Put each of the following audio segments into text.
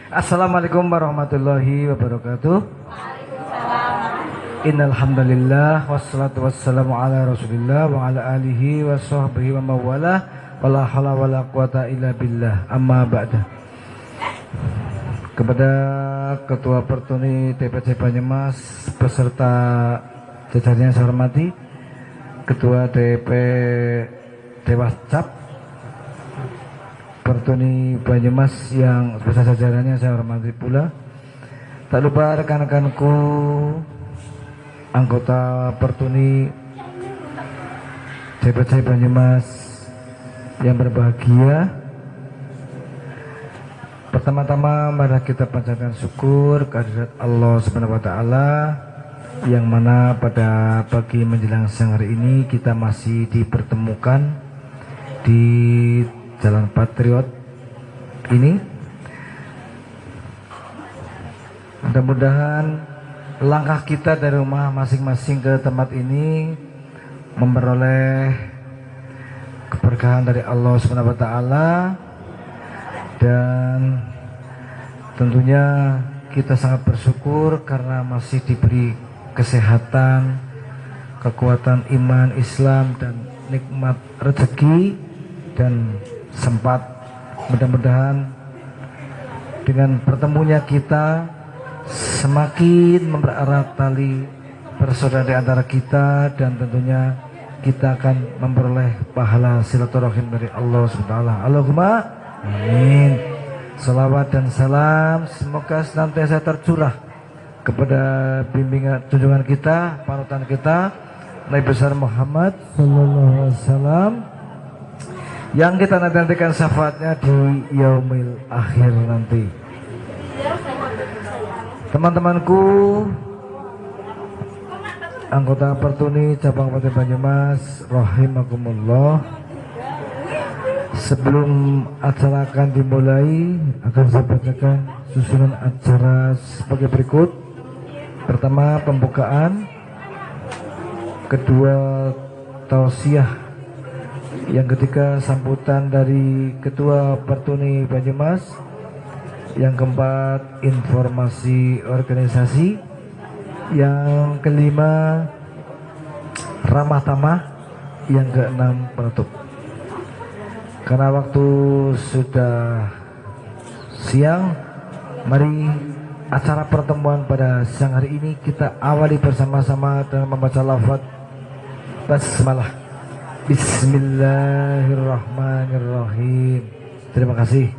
Assalamualaikum warahmatullahi wabarakatuh. Innal hamdalillah wassalatu wassalamu ala Rasulillah wa ala alihi wa sahbihi wa mawala wala haula wala quwata illa billah. Amma ba'da. Kepada Ketua Pertuni TPC Banyumas beserta jajarannya saya hormati, Ketua DP Dewas Cap Pertuni Banyumas yang besar jajarannya saya hormati pula. Tak lupa rekan-rekanku anggota Pertuni DPC Banyumas yang berbahagia. Pertama-tama mari kita panjatkan syukur kehadirat Allah Subhanahu wa taala yang mana pada pagi menjelang siang hari ini kita masih dipertemukan di Jalan Patriot ini. Mudah-mudahan langkah kita dari rumah masing-masing ke tempat ini memperoleh keberkahan dari Allah Subhanahu wa taala, dan tentunya kita sangat bersyukur karena masih diberi kesehatan, kekuatan iman Islam, dan nikmat rezeki dan sempat. Mudah-mudahan dengan pertemunya kita semakin mempererat tali persaudaraan di antara kita, dan tentunya kita akan memperoleh pahala silaturahim dari Allah SWT. Allahumma amin. Salawat dan salam semoga senantiasa tercurah kepada bimbingan junjungan kita, panutan kita, Nabi besar Muhammad sallallahu alaihi wasallam, yang kita nantikan syafaatnya di yaumil akhir nanti. Teman-temanku anggota Pertuni cabang Kabupaten Banyumas rahimakumullah, sebelum acara akan dimulai akan saya bacakan susunan acara sebagai berikut. Pertama pembukaan, kedua tausiah, yang ketiga sambutan dari Ketua Pertuni Banyumas, yang keempat informasi organisasi, yang kelima ramah tamah, yang keenam penutup. Karena waktu sudah siang, mari acara pertemuan pada siang hari ini kita awali bersama-sama dengan membaca lafaz basmalah. Bismillahirrahmanirrahim. Terima kasih.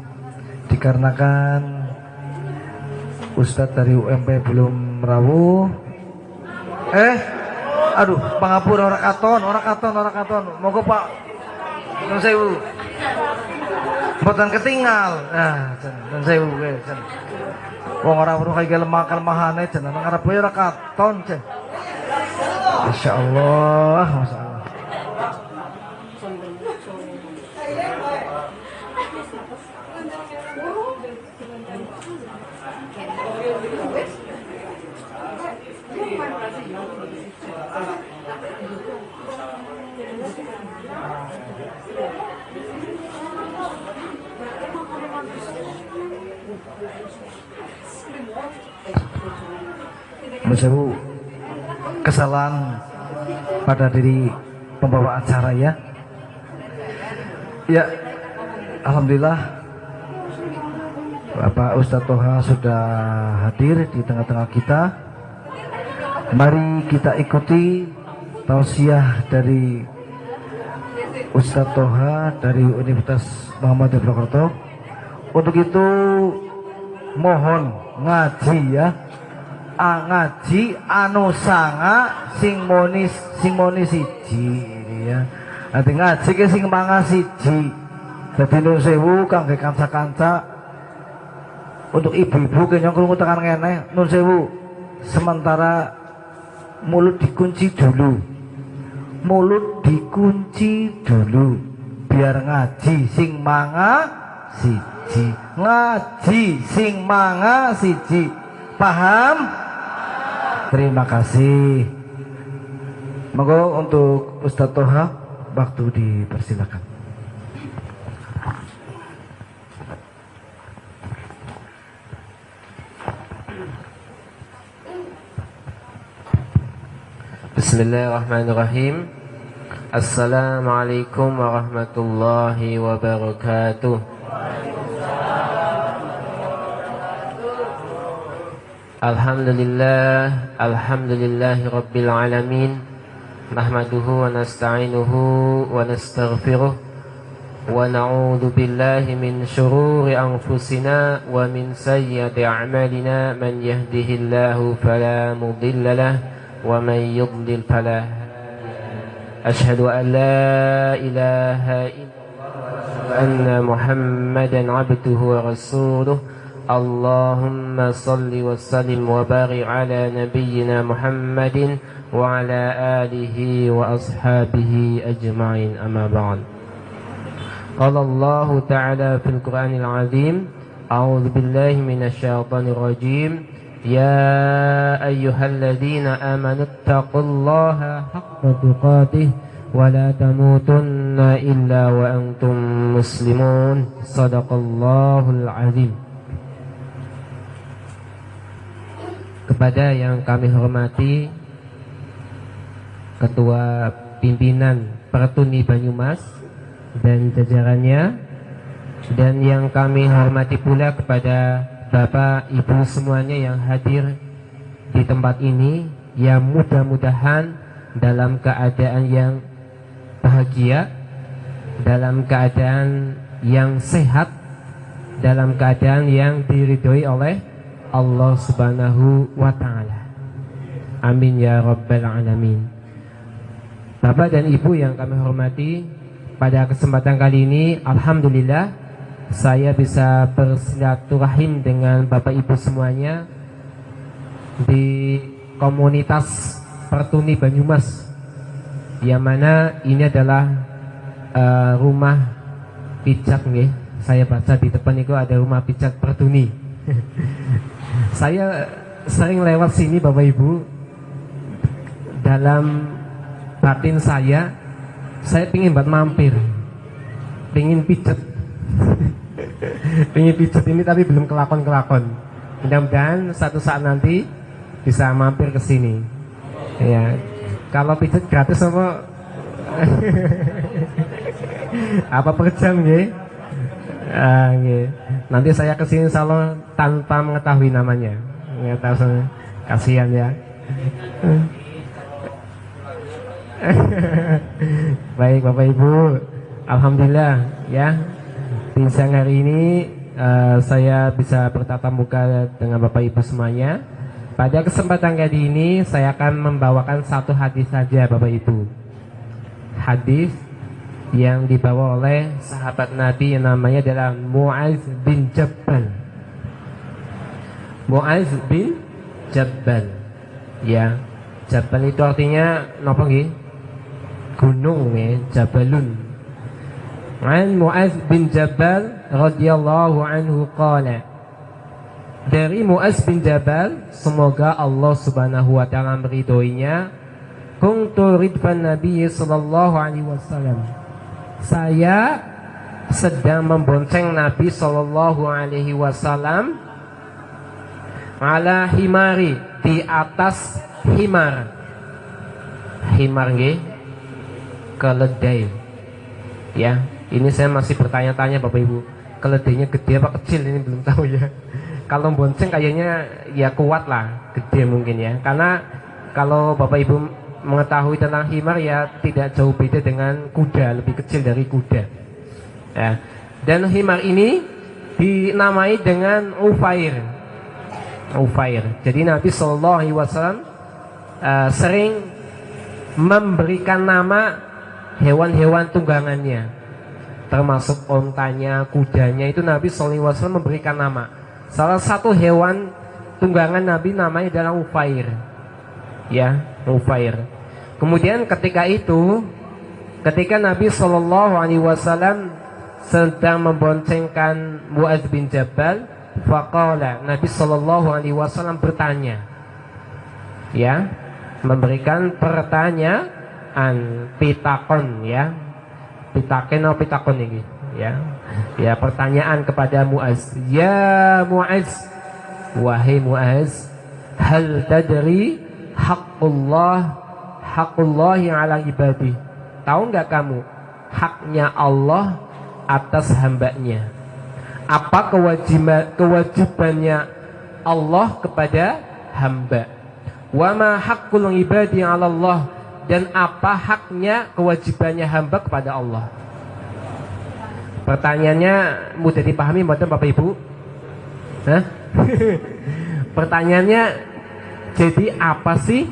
Dikarenakan Ustadz dari UMP belum rawuh. Aduh, pangapura orang katon. Moga Pak Nun sewu. Mboten ketinggal. Nah, nun sewu ge. Wong ora weruh kaya lemah-lemahane jeneng ngarep ora katon, Cen. Masyaallah, masyaallah. Masyaallah, kesalahan pada diri pembawa acara ya. Ya, alhamdulillah Bapak Ustadz Toha sudah hadir di tengah-tengah kita. Mari kita ikuti tausiah dari Ustadz Toha dari Universitas Muhammadiyah Purwokerto. Untuk itu mohon ngaji ya. Ngaji anu sanga sing moni siji ya. Nanti ngaji ke sing manga siji. Dadi nun sewu kangge kanca-kanca, untuk ibu-ibu kenyang krungu tekan ngene, nun sewu sementara mulut dikunci dulu. Biar ngaji sing manga siji. Ngaji sing manga siji. Paham? Terima kasih. Monggo untuk Ustadz Toha, waktu dipersilakan. Bismillahirrahmanirrahim. Assalamualaikum warahmatullahi wabarakatuh. Alhamdulillahi rabbil alamin. Nahmaduhu wa nasta'inuhu wa nastaghfiruh wa na'udzu billahi min shururi anfusina wa min sayyiati a'malina. Man yahdihillahu fala mudilla lahu wa man yudlil fala hadiya. Asyhadu an la ilaha illallah wa anna Muhammadan 'abduhu wa rasuluh. Allahumma salli wa sallim wa barik ala nabiyyina Muhammadin wa ala alihi wa ashabihi ajma'in, amma ba'd. Qala Allah ta'ala fil Qur'anil 'azim, a'udzu billahi minasy syaithanir rajim. Ya ayyuhalladzina amanu taqullaha haqqa tuqatih wa la tamutunna illa wa antum muslimun. Shadaqallahul 'azim. Kepada yang kami hormati Ketua Pimpinan Pertuni Banyumas dan jajarannya, dan yang kami hormati pula kepada Bapak Ibu semuanya yang hadir di tempat ini, yang mudah-mudahan dalam keadaan yang bahagia, dalam keadaan yang sehat, dalam keadaan yang diridhoi oleh Allah Subhanahu wa ta'ala. Amin ya rabbal alamin. Bapak dan Ibu yang kami hormati, pada kesempatan kali ini alhamdulillah saya bisa bersilaturahim dengan Bapak Ibu semuanya di komunitas Pertuni Banyumas, yang mana ini adalah rumah pijak nih. Saya baca di depan itu ada rumah pijak Pertuni. Saya sering lewat sini Bapak Ibu. Dalam batin saya pingin buat mampir, pingin pijet pingin pijet ini, tapi belum kelakon. Mudah-mudahan satu saat nanti bisa mampir ke sini. Ya, kalau pijet gratis apa? Apa per jam nggih? Nanti saya kesini insyaallah tanpa mengetahui namanya. Nggak tahu, kasihan ya. Baik Bapak Ibu, alhamdulillah ya, di siang hari ini saya bisa bertatap muka dengan Bapak Ibu semuanya. Pada kesempatan kali ini saya akan membawakan satu hadis saja Bapak Ibu. Hadis yang dibawa oleh sahabat Nabi yang namanya adalah Mu'adz bin Jabal. Mu'adz bin Jabal. Ya, Jabal itu artinya napa nggih? Gunung ya, Jabalun. An Mu'adz bin Jabal radhiyallahu anhu qala. Dari Mu'adz bin Jabal, semoga Allah Subhanahu wa taala meridhoinya, kuntu ridfan Nabi sallallahu alaihi wasallam. Saya sedang membonceng Nabi sallallahu alaihi wasallam ala himari, di atas himar. Himar nggih, keledai. Ya, ini saya masih bertanya-tanya Bapak Ibu, keledainya gede apa kecil ini belum tahu ya. Kalau bonceng kayaknya ya kuat lah, gede mungkin ya. Karena kalau Bapak Ibu mengetahui tentang himar ya tidak jauh beda dengan kuda, lebih kecil dari kuda. Ya. Dan himar ini dinamai dengan Ufair. Jadi Nabi Shallallahu Alaihi Wasallam sering memberikan nama hewan-hewan tunggangannya, termasuk ontanya, kudanya, itu Nabi Shallallahu Alaihi Wasallam memberikan nama. Salah satu hewan tunggangan Nabi namanya adalah Ufair. Ya, Ufair. Kemudian ketika Nabi Shallallahu Alaihi Wasallam sedang memboncengkan Mu'adz bin Jabal, faqala, Nabi Shallallahu Alaihi Wasallam bertanya, ya, memberikan pertanyaan, pitakon, ya, pitakon ini, ya, pertanyaan kepada Mu'adz. Ya Mu'adz, wahai Mu'adz, hal tadri haqqullah haqqullahi ala ibadih? Tahu nggak kamu haknya Allah atas hambanya? Apa kewajibannya Allah kepada hamba? Wa ma haqqul ibadi 'ala Allah, dan apa haknya kewajibannya hamba kepada Allah? Pertanyaannya mudah dipahami mboten Bapak Ibu? Hah? Pertanyaannya, jadi apa sih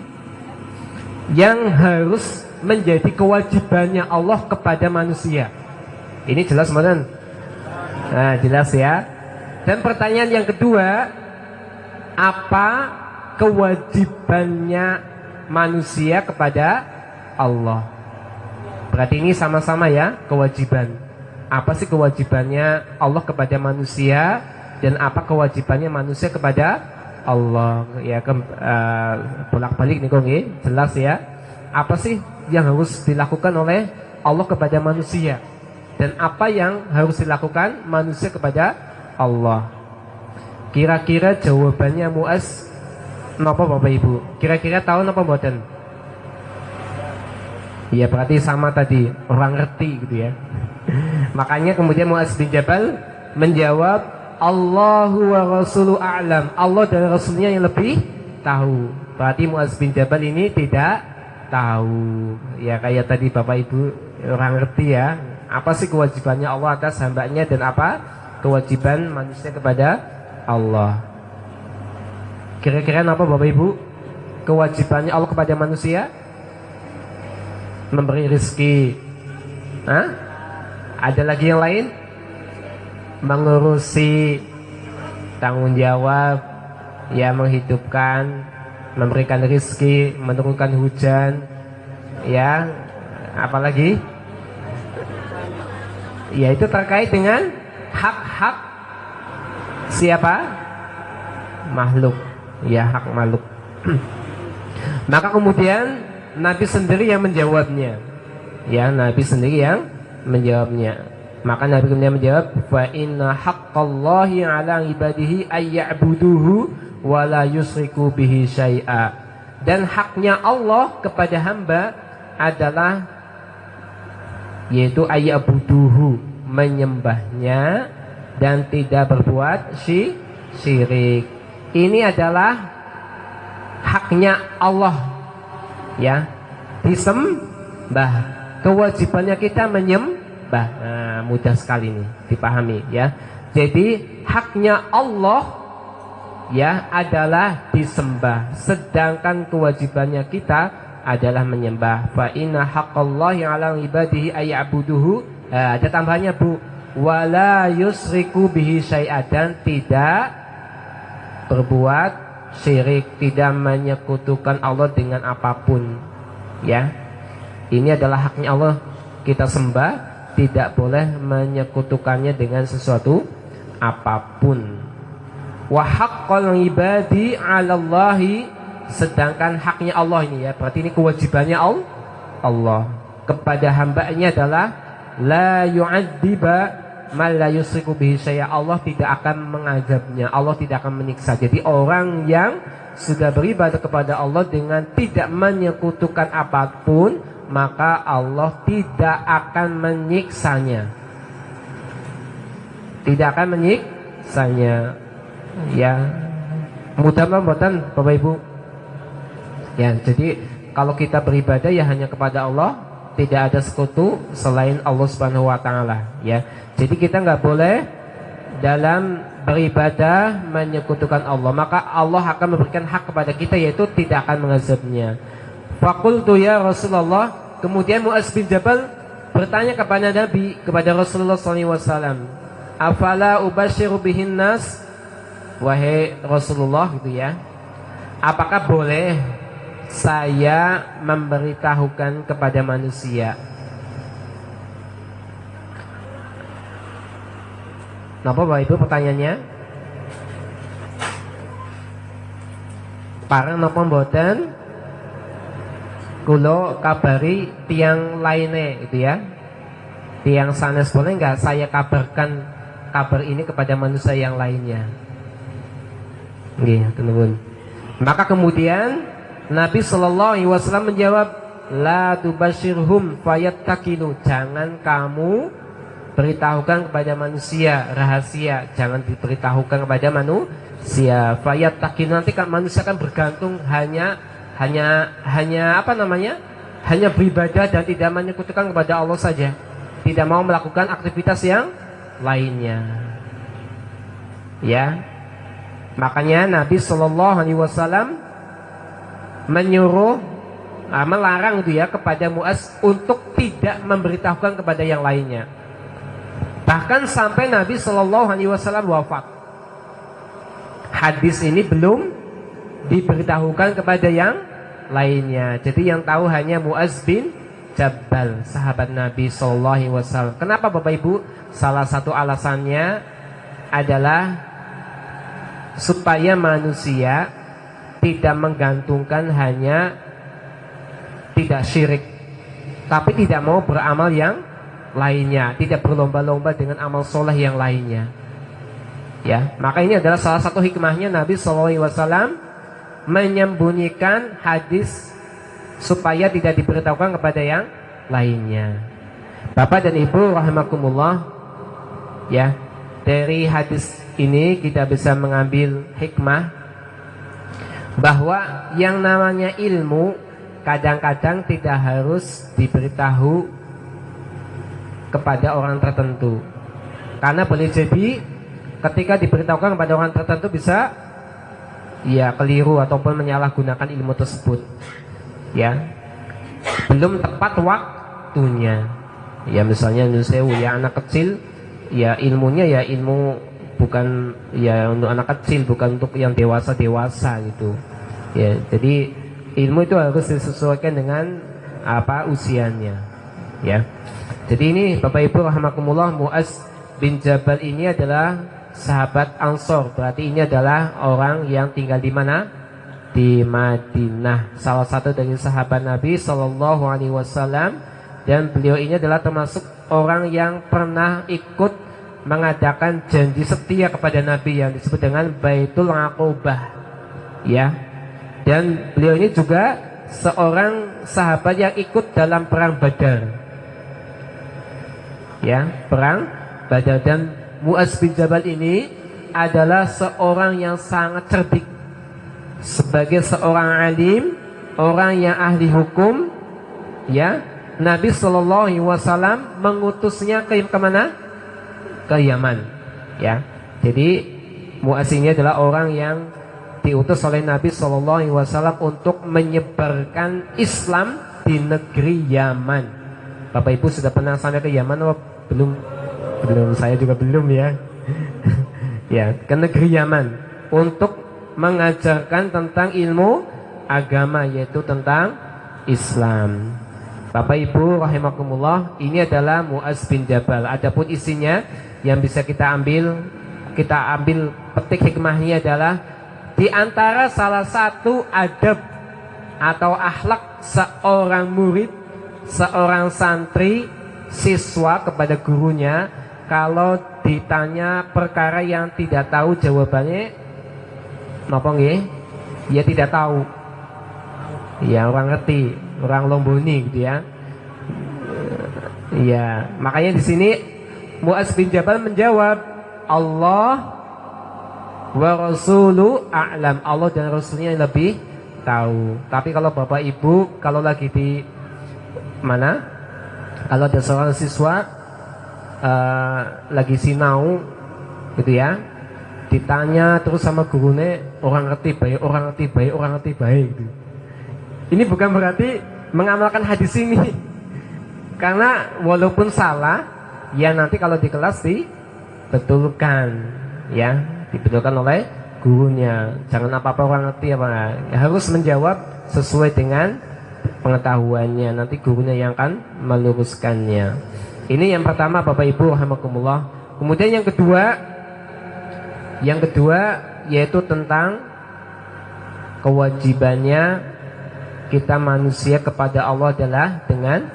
yang harus menjadi kewajibannya Allah kepada manusia? Ini jelas mboten? Nah, jelas ya. Dan pertanyaan yang kedua, apa kewajibannya manusia kepada Allah? Berarti ini sama-sama ya, kewajiban. Apa sih kewajibannya Allah kepada manusia, dan apa kewajibannya manusia kepada Allah? Ya, bolak-balik nih kok nggih, jelas ya. Apa sih yang harus dilakukan oleh Allah kepada manusia, dan apa yang harus dilakukan manusia kepada Allah? Kira-kira jawabannya Muaz napa Bapak Ibu? Kira-kira tahu napa mboten? Ya berarti sama tadi, orang ngerti gitu ya. Makanya kemudian Muaz bin Jabal menjawab, Allahu wa rasulu a'lam. Allah dan Rasulnya yang lebih tahu. Berarti Muaz bin Jabal ini tidak tahu. Ya kayak tadi Bapak Ibu orang ngerti ya. Apa sih kewajibannya Allah atas hambanya, dan apa kewajiban manusia kepada Allah? Kira-kira apa Bapak Ibu kewajibannya Allah kepada manusia? Memberi rezeki. Hah? Ada lagi yang lain? Mengurusi, tanggung jawab, ya menghidupkan, memberikan rezeki, menurunkan hujan, ya apalagi? Ya itu terkait dengan hak-hak siapa? Makhluk. Ya, hak makhluk. Maka kemudian Nabi sendiri yang menjawabnya. Ya, Nabi sendiri yang menjawabnya. Maka Nabi kemudian menjawab, fa inna haqqallahi 'ala ibadihi ayya'buduhu wa la yusriku bihi syai'a. Dan haknya Allah kepada hamba adalah, yaitu ayya'buduhu, menyembahnya dan tidak berbuat syirik. Ini adalah haknya Allah, ya, disembah. Kewajibannya kita menyembah. Nah, mudah sekali nih dipahami ya. Jadi haknya Allah ya adalah disembah, sedangkan kewajibannya kita adalah menyembah. Fa inna haqqallahi 'ala ibadihi ayya'buduhu. Ada tambahannya Bu, wala yusriku bihi syai'a, dan tidak berbuat syirik, tidak menyekutukan Allah dengan apapun. Ya, ini adalah haknya Allah, kita sembah, tidak boleh menyekutukannya dengan sesuatu apapun. Wa haqqal ibadi 'alallahi, sedangkan haknya Allah ini ya, berarti ini kewajibannya Allah kepada hambanya adalah la yu'adziba man la yusriku bihi syai'a. Allah tidak akan mengazabnya, Allah tidak akan menyiksa. Jadi orang yang sudah beribadah kepada Allah dengan tidak menyekutukan apapun, maka Allah tidak akan menyiksanya. Tidak akan menyiksanya. Ya, mudah-mudahan Bapak Ibu. Ya, jadi kalau kita beribadah ya hanya kepada Allah, tidak ada sekutu selain Allah Subhanahu wa taala, ya. Jadi kita nggak boleh dalam beribadah menyekutukan Allah, maka Allah akan memberikan hak kepada kita, yaitu tidak akan mengazabnya. Faqultu ya Rasulullah, kemudian Muaz bin Jabal bertanya kepada Nabi, kepada Rasulullah SAW, afala ubashiru bihin nas, wahai Rasulullah gitu ya, apakah boleh saya memberitahukan kepada manusia? Napa Bapak Ibu pertanyaannya? Parang napa mboten kula kabari tiang lainnya itu ya. Tiang sanes boleh nggak saya kabarkan kabar ini kepada manusia yang lainnya? Nggih, nuwun. Maka kemudian Nabi Shallallahu Alaihi Wasallam menjawab, la tubashirhum fayattakilu, jangan kamu beritahukan kepada manusia rahasia, jangan diberitahukan kepada manusia, fayattakilu, nanti kan manusia akan bergantung hanya apa namanya, hanya beribadah dan tidak menyekutukan kepada Allah saja, tidak mau melakukan aktivitas yang lainnya. Ya, makanya Nabi Shallallahu Alaihi Wasallam menyuruh, melarang itu ya kepada Muaz untuk tidak memberitahukan kepada yang lainnya. Bahkan sampai Nabi Shallallahu Alaihi Wasallam wafat, hadis ini belum diberitahukan kepada yang lainnya. Jadi yang tahu hanya Muaz bin Jabal, sahabat Nabi Shallallahu Alaihi Wasallam. Kenapa Bapak Ibu? Salah satu alasannya adalah supaya manusia tidak menggantungkan hanya tidak syirik, tapi tidak mau beramal yang lainnya, tidak berlomba-lomba dengan amal soleh yang lainnya. Ya, maka ini adalah salah satu hikmahnya Nabi SAW menyembunyikan hadis supaya tidak diberitahukan kepada yang lainnya. Bapak dan Ibu rahimakumullah, ya, dari hadis ini kita bisa mengambil hikmah bahwa yang namanya ilmu kadang-kadang tidak harus diberitahu kepada orang tertentu, karena boleh jadi ketika diberitahukan kepada orang tertentu bisa ya keliru ataupun menyalahgunakan ilmu tersebut, ya belum tepat waktunya. Ya misalnya nusewu, ya anak kecil ya ilmunya ya ilmu bukan ya untuk anak kecil, bukan untuk yang dewasa gitu. Ya, jadi ilmu itu harus disesuaikan dengan apa usianya. Ya. Jadi ini Bapak Ibu rahimakumullah, Muaz bin Jabal ini adalah sahabat Ansor. Berarti ini adalah orang yang tinggal di mana? Di Madinah. Salah satu dari sahabat Nabi Shallallahu Alaihi Wasallam, dan beliau ini adalah termasuk orang yang pernah ikut mengadakan janji setia kepada Nabi yang disebut dengan Baitul Aqobah, ya. Dan beliau ini juga seorang sahabat yang ikut dalam perang Badar, ya, perang Badar. Dan Muaz bin Jabal ini adalah seorang yang sangat cerdik, sebagai seorang alim, orang yang ahli hukum, ya. Nabi Shallallahu Alaihi Wasallam mengutusnya ke mana? Ke Yaman, ya. Jadi Muaz ini adalah orang yang diutus oleh Nabi Shallallahu Alaihi Wasallam untuk menyebarkan Islam di negeri Yaman. Bapak Ibu sudah pernah sampai ke Yaman atau belum? Belum, saya juga belum ya. Ya, ke negeri Yaman untuk mengajarkan tentang ilmu agama, yaitu tentang Islam. Bapak Ibu rahimakumullah, ini adalah Muaz bin Jabal. Adapun isinya yang bisa kita ambil petik hikmahnya adalah di antara salah satu adab atau akhlak seorang murid, seorang santri, siswa kepada gurunya, kalau ditanya perkara yang tidak tahu jawabannya napa nggih? Ya tidak tahu. Ya orang ngerti, orang lomboni gitu ya. Ya, makanya di sini Muaz bin Jabal menjawab, Allah wa rasulu a'lam, Allah dan rasulnya yang lebih tahu. Tapi kalau Bapak Ibu kalau lagi di mana, kalau ada seorang siswa lagi sinau gitu ya, ditanya terus sama gurunya, orang ngerti baik, orang ngerti baik, orang ngerti baik gitu. Ini bukan berarti mengamalkan hadis ini, karena walaupun salah ya nanti kalau di kelas dibetulkan, ya dibetulkan oleh gurunya. Jangan apa-apa orang ngerti apa, harus menjawab sesuai dengan pengetahuannya, nanti gurunya yang akan meluruskannya. Ini yang pertama Bapak Ibu rahimakumullah. Kemudian yang kedua yaitu tentang kewajibannya kita manusia kepada Allah adalah dengan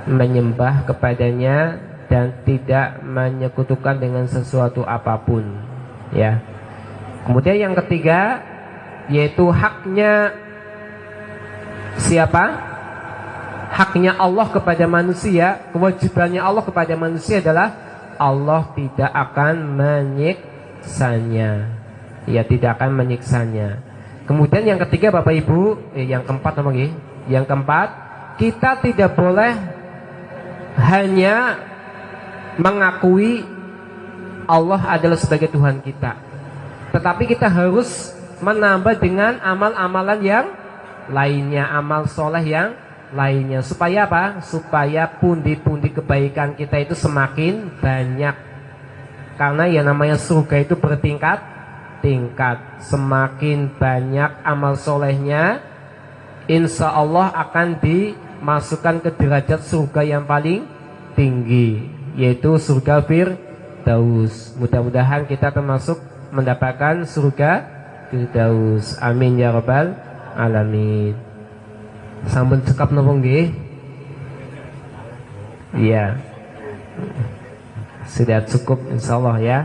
menyembah kepadanya dan tidak menyekutukan dengan sesuatu apapun, ya. Kemudian yang ketiga yaitu haknya siapa? haknya Allah kepada manusia, kewajibannya Allah kepada manusia adalah Allah tidak akan menyiksanya. Ya, tidak akan menyiksanya. Kemudian yang ketiga Bapak Ibu, yang keempat apa lagi? Yang keempat, kita tidak boleh hanya mengakui Allah adalah sebagai Tuhan kita, tetapi kita harus menambah dengan amal-amalan yang lainnya, amal soleh yang lainnya. Supaya apa? Supaya pundi-pundi kebaikan kita itu semakin banyak. Karena yang namanya surga itu bertingkat-tingkat. Semakin banyak amal solehnya, insya Allah akan dimasukkan ke derajat surga yang paling tinggi, yaitu surga Firdaus. Mudah-mudahan kita termasuk mendapatkan surga Firdaus. Amin ya rabbal alamin. Sampun cekap napa nggih? Iya. Sudah cukup insyaallah ya.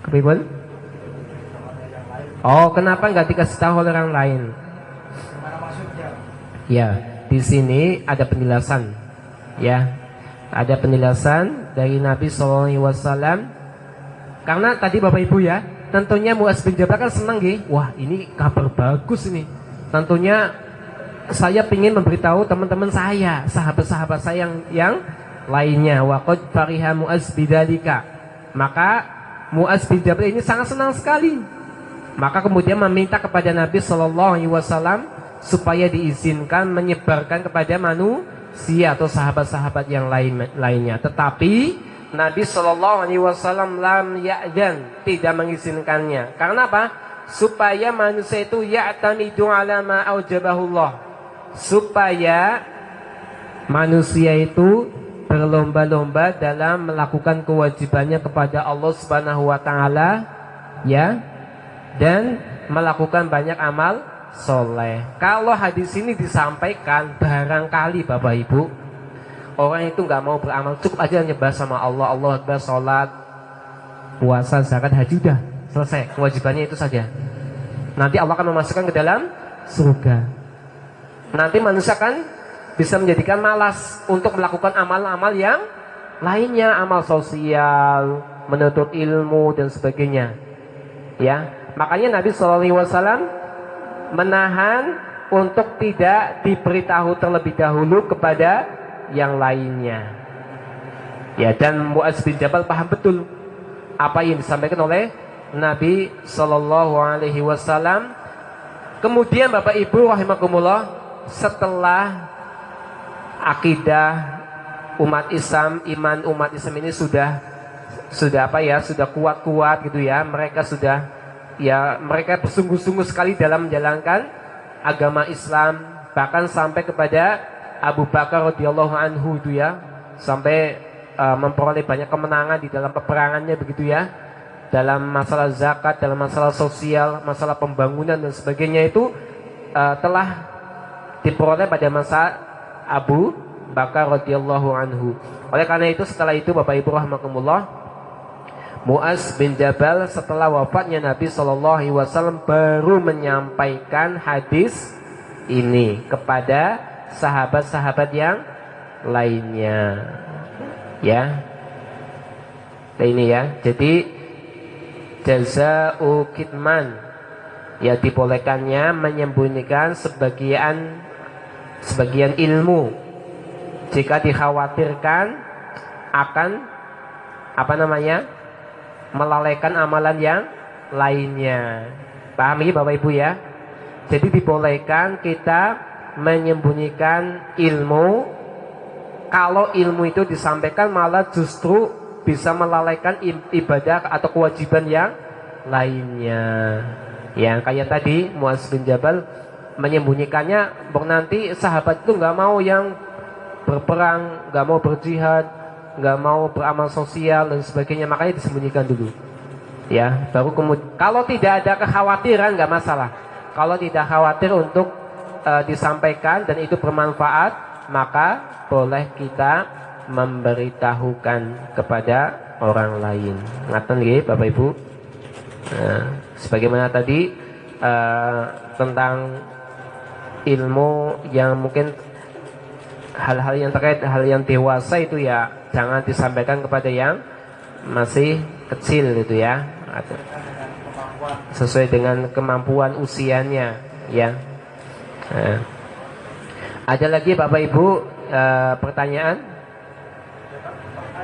Kepipun? Oh, kenapa nggak dikasih tahu orang lain? Ya, di sini ada penjelasan. Ya, ada penjelasan dari Nabi SAW. Karena tadi Bapak Ibu ya, tentunya Muaz bin Jabal kan senang gih. Wah, ini kabar bagus ini. Tentunya saya ingin memberitahu teman-teman saya, sahabat-sahabat saya yang lainnya. Wa qad fariha Muaz bidzalika. Maka Muaz bin Jabal ini sangat senang sekali. Maka kemudian meminta kepada Nabi SAW supaya diizinkan menyebarkan kepada manusia atau sahabat-sahabat yang lainnya. Tetapi Nabi SAW lam ya'dan, tidak mengizinkannya. Karena apa? Supaya manusia itu ya'tamidu ala ma aujabahullah. Supaya manusia itu berlomba-lomba dalam melakukan kewajibannya kepada Allah Subhanahu wa taala, ya, dan melakukan banyak amal soleh. Kalau hadis ini disampaikan barangkali Bapak Ibu, orang itu nggak mau beramal, cukup aja nyembah sama Allah, Allah Akbar, sholat, puasa, zakat, haji, udah selesai, kewajibannya itu saja. Nanti Allah akan memasukkan ke dalam surga. Nanti manusia kan bisa menjadikan malas untuk melakukan amal-amal yang lainnya, amal sosial, menuntut ilmu dan sebagainya. Ya, makanya Nabi SAW menahan untuk tidak diberitahu terlebih dahulu kepada yang lainnya. Ya, dan Muaz bin Jabal paham betul apa yang disampaikan oleh Nabi SAW. Kemudian Bapak Ibu rahimakumullah, setelah akidah umat Islam, iman umat Islam ini sudah apa ya, sudah kuat-kuat gitu ya. Mereka sudah, ya, mereka bersungguh-sungguh sekali dalam menjalankan agama Islam, bahkan sampai kepada Abu Bakar radhiyallahu anhu itu ya, sampai memperoleh banyak kemenangan di dalam peperangannya begitu ya, dalam masalah zakat, dalam masalah sosial, masalah pembangunan dan sebagainya itu telah diperoleh pada masa Abu Bakar radhiyallahu anhu. Oleh karena itu, setelah itu Bapak Ibu rahimakumullah, Muaz bin Jabal setelah wafatnya Nabi SAW baru menyampaikan hadis ini kepada sahabat-sahabat yang lainnya. Ya, ini ya. Jadi jaza'u kitman, ya, dibolehkannya menyembunyikan sebagian ilmu jika dikhawatirkan akan melalaikan amalan yang lainnya. Paham ya Bapak Ibu ya? Jadi dibolehkan kita menyembunyikan ilmu kalau ilmu itu disampaikan malah justru bisa melalaikan ibadah atau kewajiban yang lainnya. Yang kayak tadi Muaz bin Jabal menyembunyikannya, nanti sahabat itu nggak mau yang berperang, nggak mau berjihad, nggak mau beramal sosial dan sebagainya, makanya disembunyikan dulu. Ya, baru kemudian kalau tidak ada kekhawatiran nggak masalah. Kalau tidak khawatir untuk disampaikan dan itu bermanfaat, maka boleh kita memberitahukan kepada orang lain. Ngaten nggih Bapak Ibu. Nah, sebagaimana tadi tentang ilmu yang mungkin hal-hal yang terkait hal yang dewasa itu ya jangan disampaikan kepada yang masih kecil gitu ya, sesuai dengan kemampuan usianya ya. Ada lagi Bapak Ibu pertanyaan?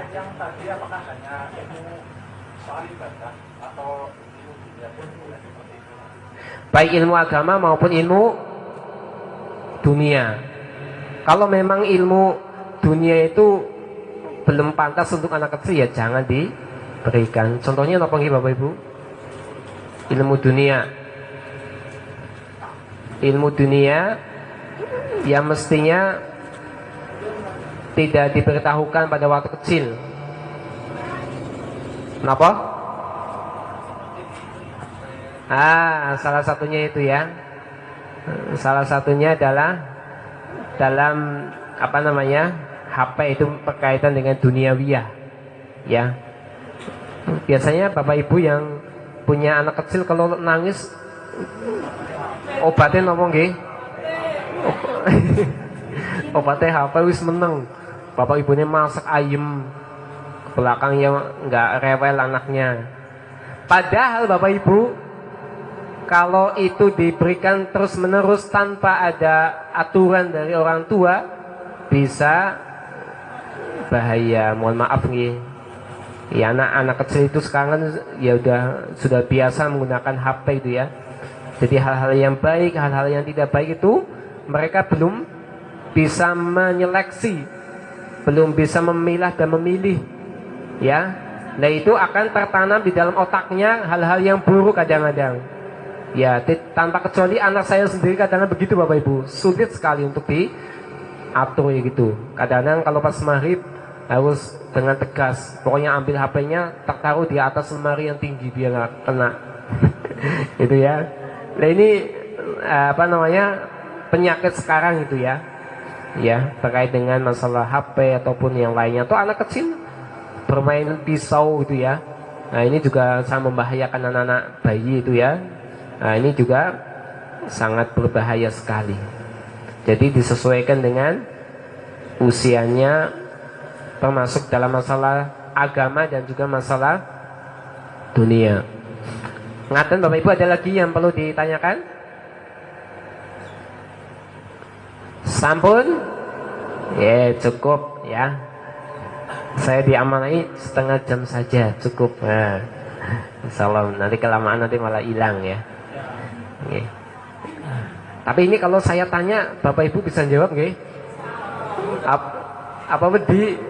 Yang tadi apakah hanya ilmu soal ibadah atau ilmu dunia pun boleh seperti itu? Baik ilmu agama maupun ilmu dunia. Kalau memang ilmu dunia itu belum pantas untuk anak kecil ya jangan diberikan. Contohnya apa nggih Bapak Ibu? Ilmu dunia. Ilmu dunia yang mestinya tidak diberitahukan pada waktu kecil. Kenapa? Salah satunya itu ya. Salah satunya adalah dalam apa namanya HP itu berkaitan dengan duniawiyah ya. Biasanya Bapak Ibu yang punya anak kecil kalau nangis obatnya ngomong nggih? Obatnya HP wis meneng. Bapak ibunya masak ayam ke belakang yang nggak rewel anaknya. Padahal Bapak Ibu kalau itu diberikan terus menerus tanpa ada aturan dari orang tua bisa bahaya. Mohon maaf nih ya, anak-anak kecil itu sekarang ya sudah biasa menggunakan HP itu ya. Jadi hal-hal yang baik, hal-hal yang tidak baik itu mereka belum bisa menyeleksi, belum bisa memilah dan memilih ya. Nah itu akan tertanam di dalam otaknya hal-hal yang buruk kadang-kadang ya, tanpa kecuali anak saya sendiri kadang-kadang begitu Bapak Ibu, sulit sekali untuk diatur ya gitu. Kadang-kadang kalau pas maghrib harus dengan tegas, pokoknya ambil HP-nya taruh di atas lemari yang tinggi biar nggak kena itu ya. Nah ini apa namanya penyakit sekarang itu ya, ya terkait dengan masalah HP ataupun yang lainnya. Atau anak kecil bermain pisau itu ya. Nah ini juga sangat membahayakan anak-anak bayi itu ya. Nah ini juga sangat berbahaya sekali. Jadi disesuaikan dengan usianya, termasuk dalam masalah agama dan juga masalah dunia. Ngaten Bapak Ibu, ada lagi yang perlu ditanyakan? Sampun? Ya cukup ya. Saya diamanai setengah jam saja cukup. Nah, insyaallah nanti kelamaan nanti malah hilang ya. Oke. Tapi ini kalau saya tanya Bapak Ibu bisa jawab nggih? Apa wedi?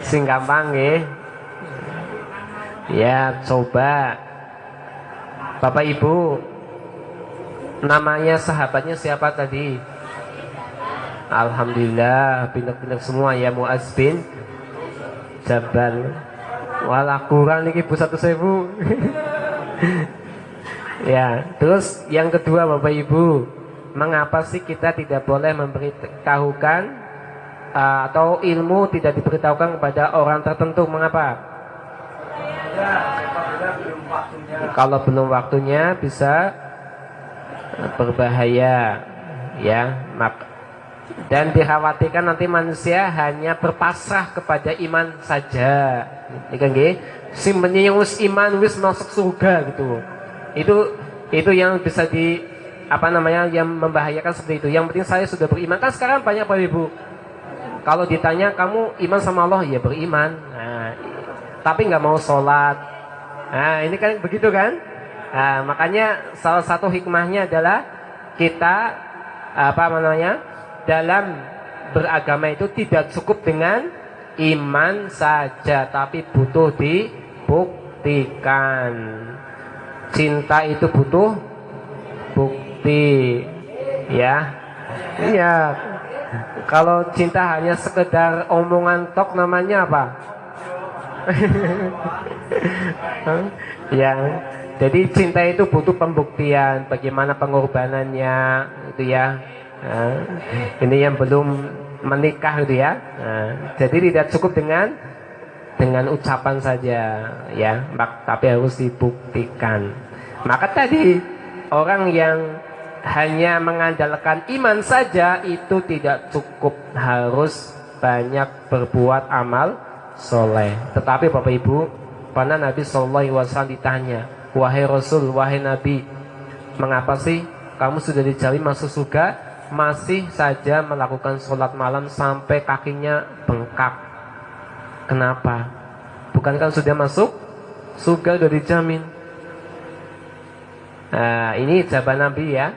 Sing gampang nggih. Ya, coba Bapak Ibu, namanya sahabatnya siapa tadi? Alhamdulillah, pinter-pinter semua ya. Muaz bin Jabal. Walah kurang niki Bu 1.000. Ya, terus yang kedua Bapak Ibu, mengapa sih kita tidak boleh memberitahukan atau ilmu tidak diberitahukan kepada orang tertentu? Mengapa? Kalau belum waktunya bisa berbahaya ya. Dan dikhawatirkan nanti manusia hanya berpasrah kepada iman saja. Ini kan nggih, simpennya wis iman wis masuk surga gitu. Itu yang bisa yang membahayakan seperti itu. Yang penting saya sudah beriman. Kan sekarang banyak Bapak Ibu, kalau ditanya kamu iman sama Allah, ya beriman. Nah, tapi nggak mau sholat. Nah, ini kan begitu kan? Nah, makanya salah satu hikmahnya adalah kita dalam beragama itu tidak cukup dengan iman saja, tapi butuh dibuktikan. Cinta itu butuh bukti, ya. Iya. Kalau cinta hanya sekedar omongan tok namanya apa? Ya. Jadi cinta itu butuh pembuktian, bagaimana pengorbanannya, itu ya. Nah, ini yang belum menikah itu ya. Nah, jadi tidak cukup dengan ucapan saja ya, tapi harus dibuktikan. Maka tadi orang yang hanya mengandalkan iman saja itu tidak cukup, harus banyak berbuat amal soleh. Tetapi Bapak Ibu, pernah Nabi SAW ditanya, wahai Rasul, wahai Nabi, mengapa sih kamu sudah dijamin masuk surga, masih saja melakukan sholat malam sampai kakinya bengkak? Kenapa? Bukankah sudah masuk surga, sudah dijamin? Nah, ini jawaban Nabi ya.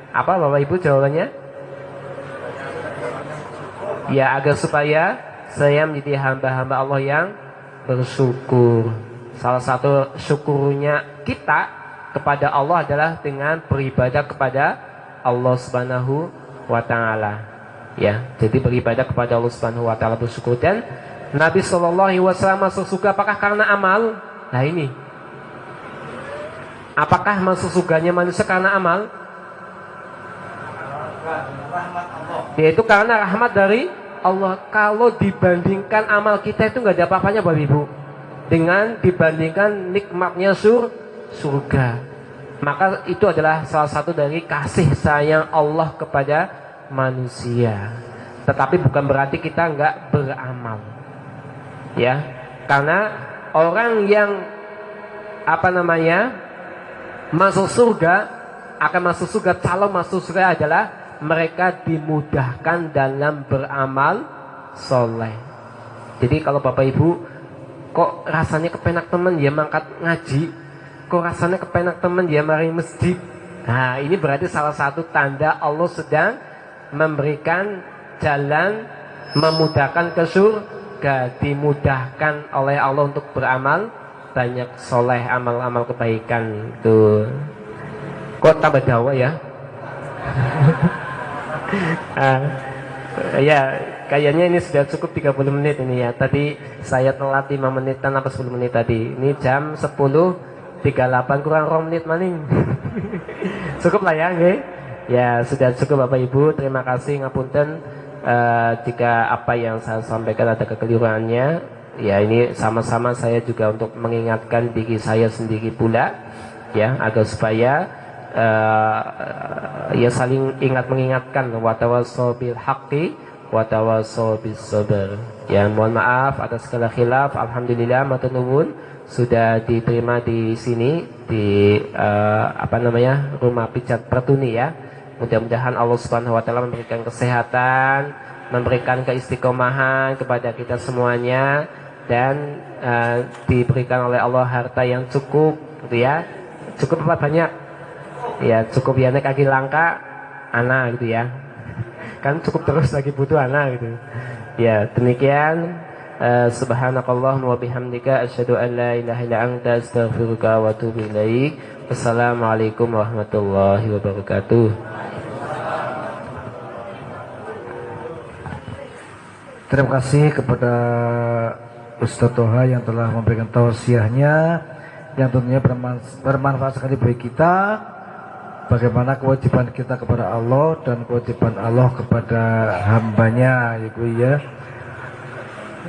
Apa Bapak Ibu jawabannya? Ya, agar supaya saya menjadi hamba-hamba Allah yang bersyukur. Salah satu syukurnya kita kepada Allah adalah dengan beribadah kepada Allah Subhanahu wa taala. Ya, jadi beribadah kepada Allah Subhanahu wa taala, bersyukur. Dan Nabi sallallahu alaihi wasallam masuk surga apakah karena amal? Nah ini. Apakah masuk surganya manusia karena amal? Yaitu karena rahmat dari Allah. Kalau dibandingkan amal kita itu nggak ada apa-apanya Bapak Ibu, dengan dibandingkan nikmatnya surga. Maka itu adalah salah satu dari kasih sayang Allah kepada manusia. Tetapi bukan berarti kita nggak beramal, ya. Karena orang yang masuk surga, akan masuk surga, calon masuk surga adalah mereka dimudahkan dalam beramal soleh. Jadi kalau Bapak Ibu kok rasanya kepenak teman ya mangkat ngaji, kok rasanya kepenak teman ya mari masjid, nah ini berarti salah satu tanda Allah sedang memberikan jalan, memudahkan ke surga, dimudahkan oleh Allah untuk beramal banyak soleh, amal-amal kebaikan. Tuh kok tambah dawa ya. Ya kayaknya ini sudah cukup 30 menit ini ya. Tadi saya telat 5 menitan apa 10 menit tadi. Ini jam 10.38 kurang 2 menit maning. Cukup lah ya, nggih. Ya sudah cukup Bapak Ibu. Terima kasih, ngapunten jika apa yang saya sampaikan ada kekeliruannya. Ya ini sama-sama saya juga untuk mengingatkan diri saya sendiri pula, ya, agar supaya ya saling mengingatkan, watawassaw bil haqqi watawassaw bis sabr. Ya mohon maaf atas segala khilaf. Alhamdulillah matur nuwun sudah diterima di sini di rumah pijat Pertuni ya. Mudah-mudahan Allah Subhanahu wa taala memberikan kesehatan, memberikan keistiqomahan kepada kita semuanya, dan diberikan oleh Allah harta yang cukup gitu ya. Cukup apa banyak? Ya cukup ya, nek kaki langka anak gitu ya. Kan cukup terus lagi butuh anak gitu. Ya demikian, subhanakallahumma wa bihamdika asyhadu an la ilaha illa anta astaghfiruka wa atubu ilaik. Wassalamualaikum warahmatullahi wabarakatuh. Terima kasih kepada Ustaz Toha yang telah memberikan tausiahnya yang tentunya bermanfaat sekali bagi kita. Bagaimana kewajiban kita kepada Allah dan kewajiban Allah kepada hambanya, ya.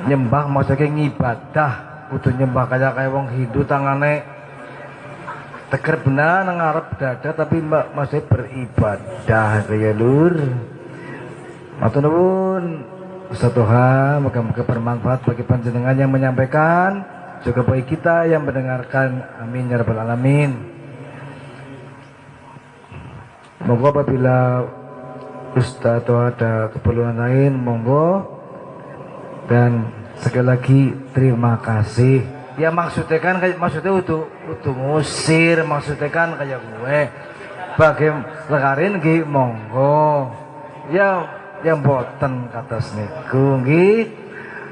Nyembah maksudnya ngibadah, kudu nyembah kayak wong Hindu tangane teker benar ngarep dada tapi maksudnya beribadah kayak lur. Matur nuwun Ustaz Toha, moga-moga bermanfaat bagi panjenengan yang menyampaikan, juga bagi kita yang mendengarkan. Amin ya rabbal alamin. Monggo apabila Ustaz atau ada keperluan lain monggo, dan sekali lagi terima kasih. Ya maksudnya kan maksudnya untuk ngusir, maksudnya kan kayak gue bagi lekarin nggih monggo. Ya yang boten kados niku nggih.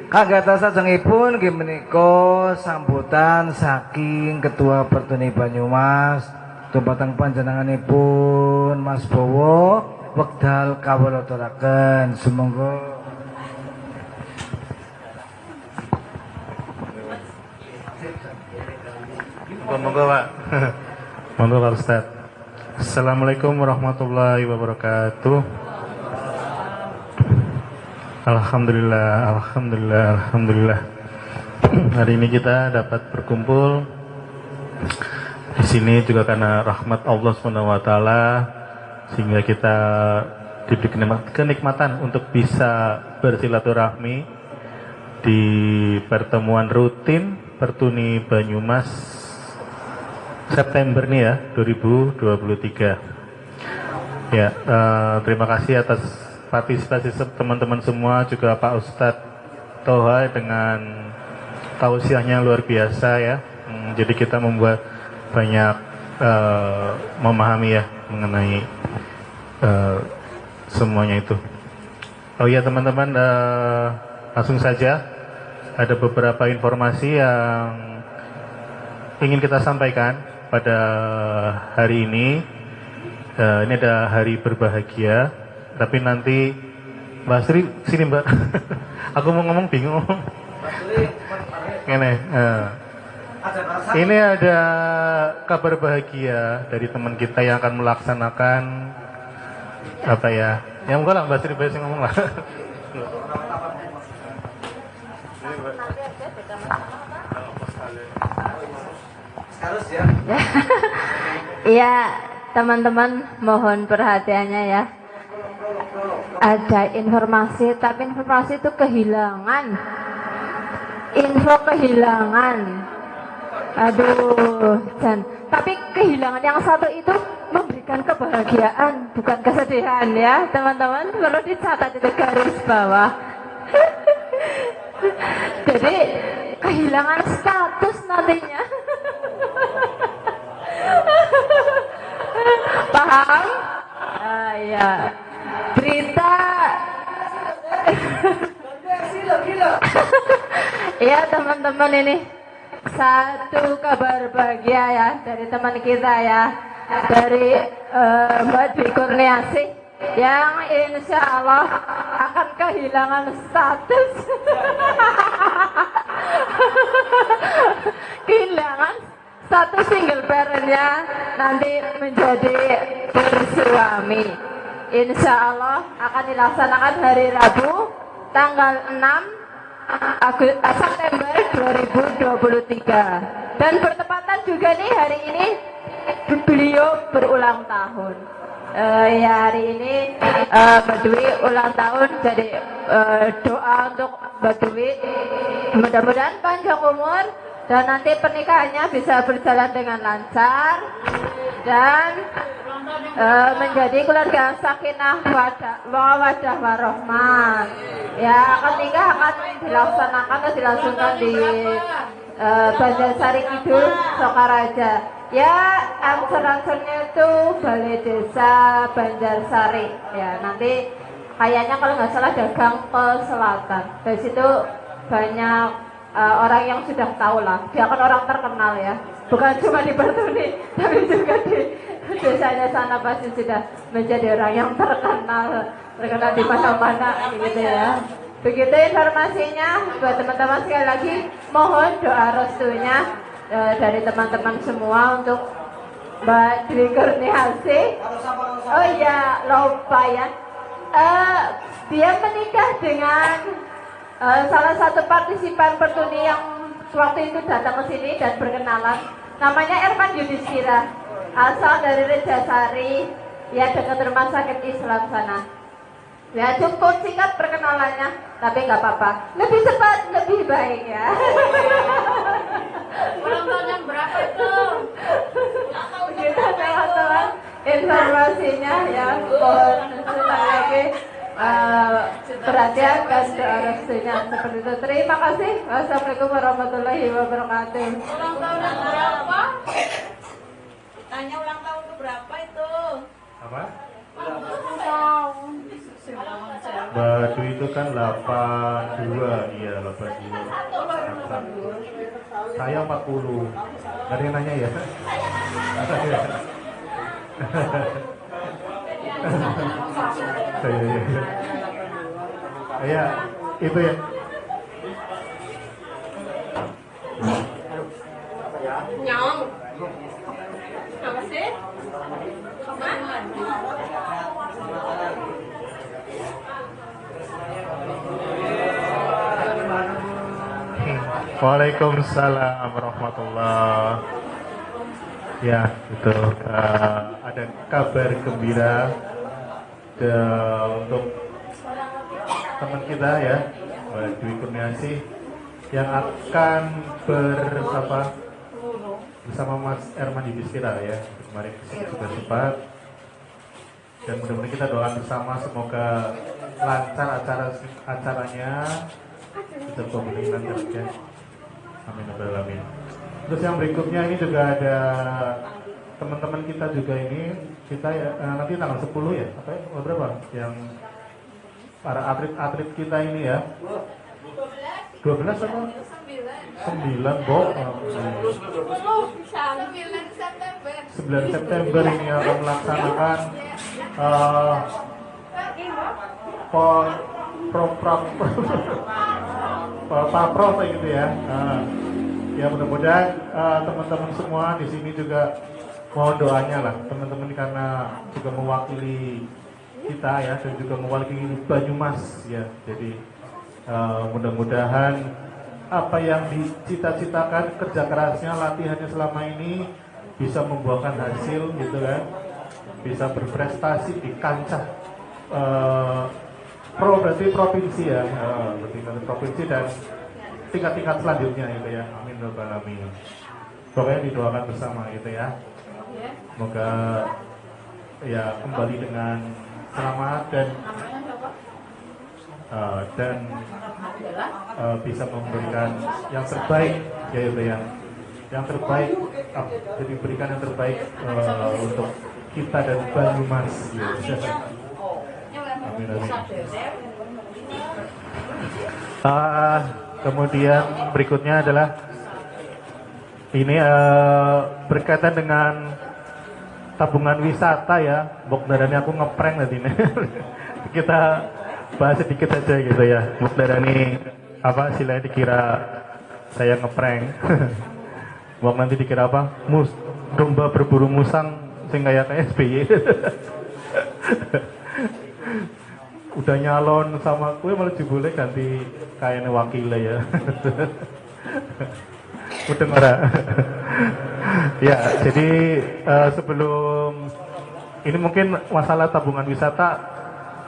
Kagata sajengipun nggih menika sambutan saking Ketua Pertuni Banyumas. Dumateng panjenenganipun Mas Bowo wekdal kawula aturaken sumangga. Monggo Pak. Monggo Pak Ustaz. Assalamualaikum warahmatullahi wabarakatuh. Alhamdulillah. Hari ini kita dapat berkumpul Di sini juga karena rahmat Allah Subhanahu wa taala sehingga kita diberi kenikmatan untuk bisa bersilaturahmi di pertemuan rutin Pertuni Banyumas September nih ya 2023. Ya, terima kasih atas partisipasi teman-teman semua, juga Pak Ustadz Toha dengan tausiahnya luar biasa ya. Jadi kita membuat banyak memahami ya mengenai semuanya itu. Oh ya teman-teman, langsung saja ada beberapa informasi yang ingin kita sampaikan pada hari ini. Ini ada hari berbahagia, tapi nanti Mbak Sri sini Mbak. Aku mau ngomong bingung. Ini, ini ada kabar bahagia dari teman kita yang akan melaksanakan apa ya? Yang enggak lah Mbak Sri biasa ngomong lah. Iya, teman-teman mohon perhatiannya ya. Ada informasi, tapi informasi itu kehilangan. Info kehilangan. Aduh, dan tapi kehilangan yang satu itu memberikan kebahagiaan, bukan kesedihan ya, teman-teman. Perlu dicatat itu garis bawah. Jadi kehilangan status nantinya. Paham? Ya. Berita. Ya teman-teman, ini satu kabar bahagia ya dari teman kita ya, dari Mbak Dwi Kurniasih yang insya Allah akan kehilangan status. Kehilangan satu single parentnya nanti menjadi bersuami. Insya Allah akan dilaksanakan hari Rabu tanggal 6 September 2023, dan bertepatan juga nih hari ini beliau berulang tahun. Ya hari ini Mbak Dwi ulang tahun, jadi doa untuk Mbak Dwi mudah-mudahan panjang umur dan nanti pernikahannya bisa berjalan dengan lancar dan menjadi keluarga sakinah wadah warahmah. Ya, akan nikah akan dilaksanakan atau dilangsungkan di Banjarsari Kidul, Sokaraja. Ya, ansur-ansurnya itu Balai Desa Banjarsari. Ya, nanti kayaknya kalau nggak salah dagang ke selatan. Dari situ banyak orang yang sudah tahu lah. Dia kan orang terkenal ya. Bukan cuma di Batuni, tapi juga di desanya sana pasti sudah menjadi orang yang terkenal di mana-mana gitu ya. Begitu informasinya buat teman-teman. Sekali lagi mohon doa restunya dari teman-teman semua untuk Mbak Dwi Kurniasih. Oh iya, lupa ya, dia menikah dengan salah satu partisipan Pertuni yang waktu itu datang ke sini dan berkenalan. Namanya Erman Yudhistira, asal dari Rejasari, ya dekat rumah sakit Islam sana. Ya cukup singkat perkenalannya, tapi nggak apa-apa. Lebih cepat, lebih baik ya. Ulang tahun yang berapa itu? Begitu teman-teman informasinya ya. Mohon sekali lagi perhatian dan doa restunya seperti itu. Terima kasih. Wassalamualaikum warahmatullahi wabarakatuh. Ulang tahun yang berapa? Tanya ulang tahun ke berapa itu? Apa? Ulang tahun. Mbak Dwi itu kan 82, iya 82. Saya 40. Gak ada yang nanya ya? Ya, itu ya. Nyong. Apa sih? Kemana? Waalaikumsalam warahmatullah. Ya, itu ada kabar gembira untuk teman kita ya, Mbak Dwi Kurniasih yang akan bersama Mas Erman Yudhistira ya. Kemarin sudah sempat, dan mudah-mudahan kita doakan bersama semoga lancar acaranya, kita komunikasi terusnya. Amin ya rabbal alamin. Terus yang berikutnya ini juga ada teman-teman kita juga ini, kita ya, nanti tanggal 10 ya, apa ya, berapa? Yang para atlet-atlet kita ini ya. 12 apa? 9 Bo. 9 September ini akan melaksanakan Paprov kayak gitu ya. Ya mudah-mudahan teman-teman semua di sini juga mohon doanya lah, teman-teman, karena juga mewakili kita ya, dan juga mewakili Banyumas ya. Jadi mudah-mudahan apa yang dicita-citakan, kerja kerasnya, latihannya selama ini bisa membuahkan hasil gitu kan, bisa berprestasi di kancah berarti provinsi ya, tingkat provinsi dan tingkat-tingkat selanjutnya gitu ya. Amin ya rabbal alamin. Pokoknya didoakan bersama gitu ya. Semoga ya kembali dengan selamat dan bisa memberikan yang terbaik ya itu yang terbaik, jadi berikan yang terbaik untuk kita dan Banyumas gitu. Amin, amin. Kemudian berikutnya adalah ini berkaitan dengan tabungan wisata ya. Bokdarani aku ngeprank nanti ini. Kita bahas sedikit saja gitu ya. Bokdarani apa silanya dikira saya ngeprank. Bok nanti dikira apa? Domba berburu musang sing kayak SBY. Udah nyalon sama kue malah jebule ganti kayaknya wakilnya ya. Udah marah. Ya, jadi sebelum ini mungkin masalah tabungan wisata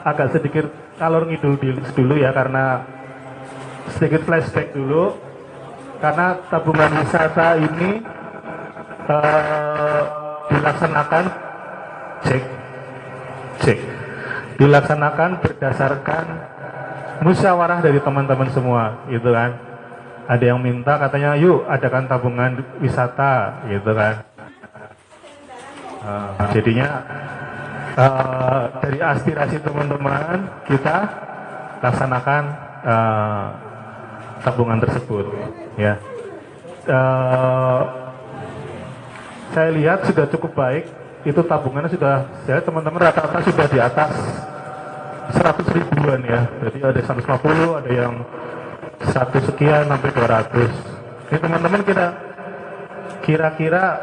agak sedikit kalor ngidul dulu ya, karena sedikit flashback dulu, karena tabungan wisata ini dilaksanakan dilaksanakan berdasarkan musyawarah dari teman-teman semua gitu kan. Ada yang minta katanya yuk adakan tabungan wisata gitu kan. Jadinya dari aspirasi teman-teman kita laksanakan tabungan tersebut ya. Saya lihat sudah cukup baik, itu tabungannya sudah, saya teman-teman rata-rata sudah di atas 100 ribuan ya. Jadi ada 150, ada yang 1 sekian sampai 200. Ini teman-teman kita kira-kira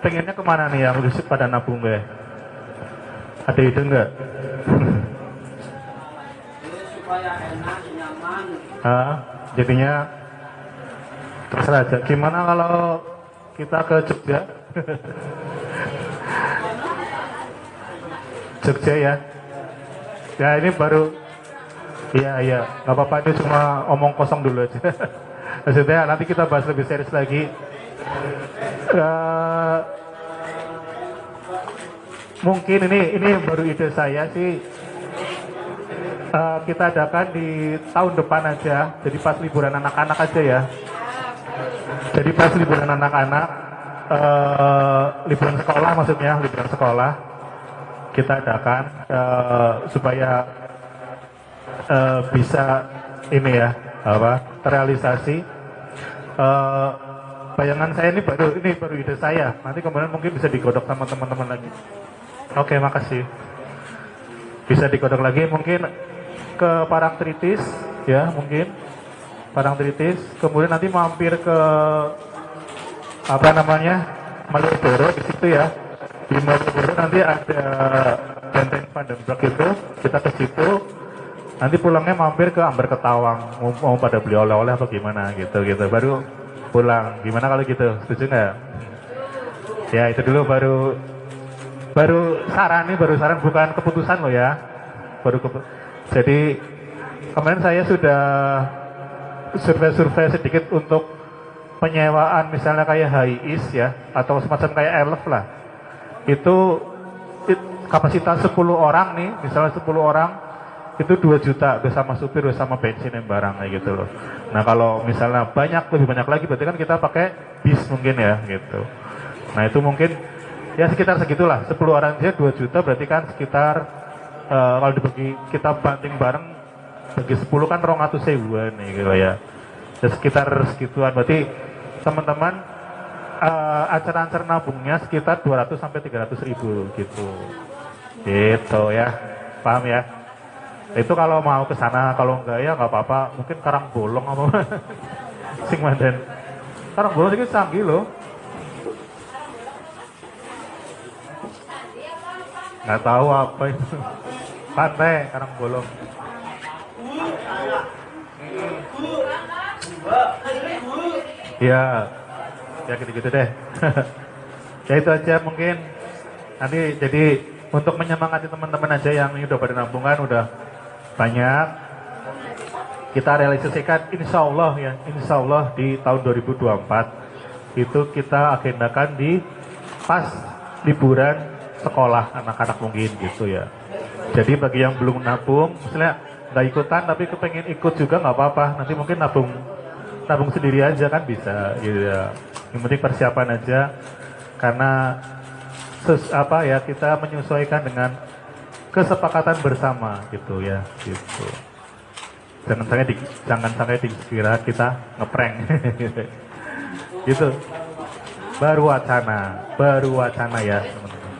pengennya kemana nih yang udah pada nabung ya? Ada ide enggak? Supaya enak, nyaman. Jadinya terserah aja. Gimana kalau kita ke Jogja? Jogja ya. Ya ini baru, iya, nggak apa-apa, ini cuma omong kosong dulu aja. Maksudnya nanti kita bahas lebih serius lagi. Mungkin ini baru ide saya sih. Kita adakan di tahun depan aja. Jadi pas liburan anak-anak aja ya. Jadi pas liburan anak-anak, liburan sekolah maksudnya, liburan sekolah. Kita adakan supaya bisa ini ya terrealisasi. Bayangan saya ini baru ide saya. Nanti kemudian mungkin bisa digodok sama teman-teman lagi. Oke, makasih. Bisa digodok lagi mungkin ke Parangtritis ya, mungkin Parangtritis. Kemudian nanti mampir ke Malioboro di situ ya. Di Malioboro nanti ada Benteng Vandenberg itu, kita ke situ. Nanti pulangnya mampir ke Amber Ketawang, mau pada beli oleh-oleh atau gimana gitu. Baru pulang. Gimana kalau gitu? Setuju nggak? Ya itu dulu baru saran nih, baru saran bukan keputusan loh ya. Jadi kemarin saya sudah survei sedikit untuk penyewaan misalnya kayak HIIS ya atau semacam kayak Elf lah. Itu kapasitas 10 orang nih, misalnya 10 orang itu 2 juta bersama supir bersama bensin dan barang kayak gitu loh. Nah kalau misalnya lebih banyak lagi berarti kan kita pakai bis mungkin ya gitu. Nah itu mungkin ya sekitar segitulah, 10 orang aja 2 juta berarti kan sekitar kalau dibagi kita banting bareng bagi 10 kan 200.000-an nih gitu ya. Ya sekitar segituan berarti teman-teman acara-acara nabungnya sekitar 200 sampai 300 ribu gitu. Gitu ya. Paham ya? Itu kalau mau ke sana, kalau enggak ya enggak apa-apa, mungkin Karangbolong apa sing mandan. Karangbolong itu canggih loh. Nggak tahu apa itu. Pantai Karangbolong. Ya, ya gitu-gitu deh. Ya itu aja mungkin. Nanti jadi untuk menyemangati teman-teman aja yang ini udah pada nabungan udah banyak. Kita realisasikan insya Allah di tahun 2024 itu kita agendakan di pas liburan sekolah anak-anak mungkin gitu ya. Jadi bagi yang belum nabung, misalnya nggak ikutan tapi kepengen ikut juga nggak apa-apa. Nanti mungkin nabung sendiri aja kan bisa gitu ya. Yang penting persiapan aja karena kita menyesuaikan dengan kesepakatan bersama gitu ya gitu. Jangan sampai dikira kita ngeprank. Gitu. Baru wacana ya teman-teman.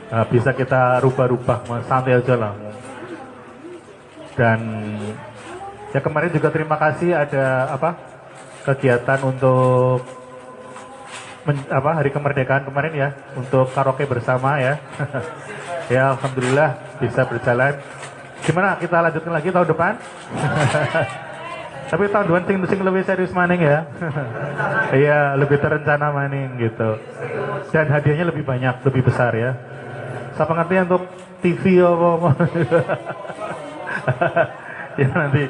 Nah, bisa kita rubah-rubah, santai aja lah. Dan ya kemarin juga terima kasih ada kegiatan untuk hari kemerdekaan kemarin ya untuk karaoke bersama ya. Ya alhamdulillah bisa berjalan. Gimana kita lanjutkan lagi tahun depan? Tapi tahun depan sing lebih serius maning ya. Iya lebih terencana maning gitu. Dan hadiahnya lebih banyak, lebih besar ya. Saya pengertian untuk TV apa? Ya nanti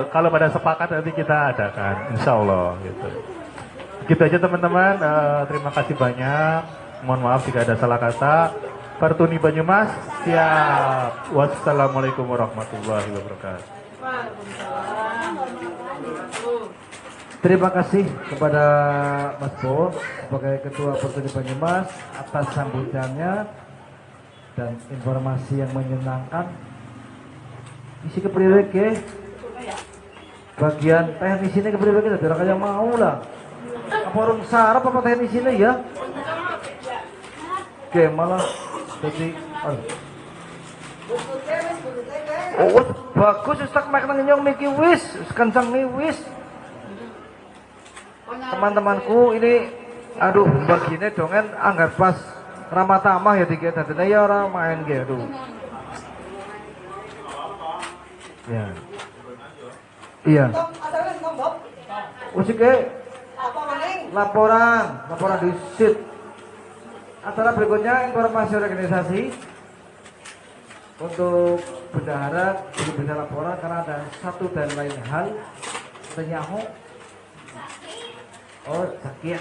kalau pada sepakat nanti kita adakan, insya Allah gitu. Gitu aja teman-teman. Terima kasih banyak. Mohon maaf jika ada salah kata. Partuni Banyumas siap. Wassalamualaikum warahmatullahi wabarakatuh. Terima kasih kepada Mas Bo sebagai Ketua Partuni Banyumas atas sambutannya dan informasi yang menyenangkan. Isi kepriwe ke bagian teknis ini kepriwe kita tidak kayak mau lah. Apa orang sarap apa teknis ini ya? Oke malah jadi oh bagus ustak mek nang nyong miki wis kencang nih wis. Teman-temanku ini aduh begini dongen anggar pas Ramadhan ya tiga tadi ya orang main gitu. Ya. Iya. Usik laporan di sit. Acara berikutnya informasi organisasi untuk bendahara belum bisa laporan karena ada satu dan lain hal. Tenyaho. Oh sakit.